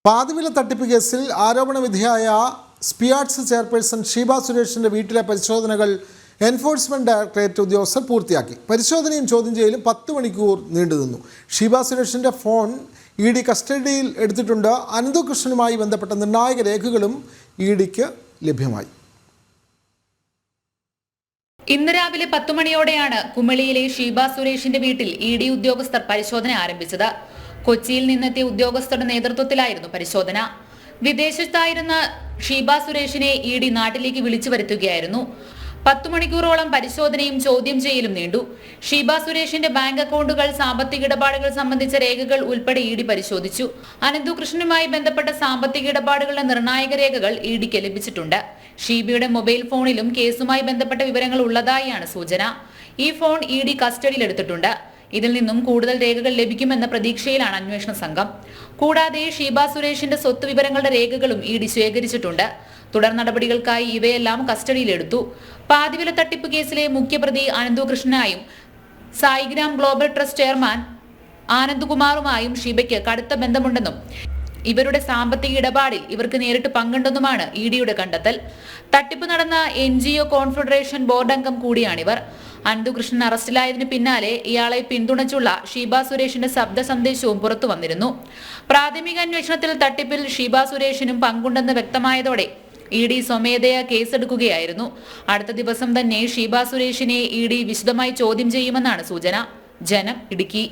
പാതിവില തട്ടിപ്പ് കേസിൽ ആരോപണവിധിയായ സ്പിയാർട്സ് ചെയർപേഴ്സൺ ഷീബ സുരേഷിന്റെ വീട്ടിലെ പരിശോധനകൾ എൻഫോഴ്സ്മെന്റ് ഡയറക്ടറേറ്റ് ഉദ്യോഗസ്ഥർ പൂർത്തിയാക്കി. പരിശോധനയും ചോദ്യം ചെയ്യലും 10 മണിക്കൂർ നീണ്ടുനിന്നു. ഷീബ സുരേഷിന്റെ ഫോൺ ഇഡി കസ്റ്റഡിയിൽ എടുത്തിട്ടുണ്ട്. അനന്തകൃഷ്ണനുമായി ബന്ധപ്പെട്ട നിർണായക രേഖകളും ഇഡിക്ക് ലഭ്യമായി. ഇന്ന് രാവിലെ 10 മണിയോടെയാണ് കുമളിയിലെ ഷീബ സുരേഷിന്റെ വീട്ടിൽ ഇഡി ഉദ്യോഗസ്ഥർ പരിശോധന ആരംഭിച്ചത്. കൊച്ചിയിൽ നിന്നെത്തിയ ഉദ്യോഗസ്ഥരുടെ നേതൃത്വത്തിലായിരുന്നു പരിശോധന. വിദേശത്തായിരുന്ന ഷീബ സുരേഷിനെ ഇഡി നാട്ടിലേക്ക് വിളിച്ചു വരുത്തുകയായിരുന്നു. 10 മണിക്കൂറോളം പരിശോധനയും ചോദ്യം ചെയ്യലും നീണ്ടു. ഷീബ സുരേഷിന്റെ ബാങ്ക് അക്കൗണ്ടുകൾ, സാമ്പത്തിക ഇടപാടുകൾ സംബന്ധിച്ച രേഖകൾ ഉൾപ്പെടെ ഇഡി പരിശോധിച്ചു. അനന്തകൃഷ്ണനുമായി ബന്ധപ്പെട്ട സാമ്പത്തിക ഇടപാടുകളുടെ നിർണായക രേഖകൾ ഇഡിക്ക് ലഭിച്ചിട്ടുണ്ട്. ഷീബയുടെ മൊബൈൽ ഫോണിലും കേസുമായി ബന്ധപ്പെട്ട വിവരങ്ങൾ ഉള്ളതായാണ് സൂചന. ഈ ഫോൺ ഇഡി കസ്റ്റഡിയിലെടുത്തിട്ടുണ്ട്. ഇതിൽ നിന്നും കൂടുതൽ രേഖകൾ ലഭിക്കുമെന്ന പ്രതീക്ഷയിലാണ് അന്വേഷണ സംഘം. കൂടാതെ ഷീബ സുരേഷിന്റെ സ്വത്ത് വിവരങ്ങളുടെ രേഖകളും ഇഡി ശേഖരിച്ചിട്ടുണ്ട്. തുടർ നടപടികൾക്കായി ഇവയെല്ലാം കസ്റ്റഡിയിലെടുത്തു. പാതിവില തട്ടിപ്പ് കേസിലെ മുഖ്യപ്രതി അനന്തകൃഷ്ണനായും സായിഗ്രാം ഗ്ലോബൽ ട്രസ്റ്റ് ചെയർമാൻ ആനന്ദ്കുമാറുമായും ഷീബയ്ക്ക് കടുത്ത ബന്ധമുണ്ടെന്നും ഇവരുടെ സാമ്പത്തിക ഇടപാടിൽ ഇവർക്ക് നേരിട്ട് പങ്കുണ്ടെന്നുമാണ് ഇഡിയുടെ കണ്ടെത്തൽ. തട്ടിപ്പ് നടന്ന NGO കോൺഫെഡറേഷൻ ബോർഡ് അംഗം കൂടിയാണിവർ. അനന്തകൃഷ്ണൻ അറസ്റ്റിലായതിനു പിന്നാലെ ഇയാളെ പിന്തുണച്ചുള്ള ഷീബ സുരേഷിന്റെ ശബ്ദ സന്ദേശവും പുറത്തു വന്നിരുന്നു. പ്രാഥമിക അന്വേഷണത്തിൽ തട്ടിപ്പിൽ ഷീബ സുരേഷിനും പങ്കുണ്ടെന്ന് വ്യക്തമായതോടെ ഇഡി സ്വമേധയാ കേസെടുക്കുകയായിരുന്നു. അടുത്ത ദിവസം തന്നെ ഷീബ സുരേഷിനെ ഇഡി വിശദമായി ചോദ്യം ചെയ്യുമെന്നാണ് സൂചന. ജനം, ഇടുക്കി.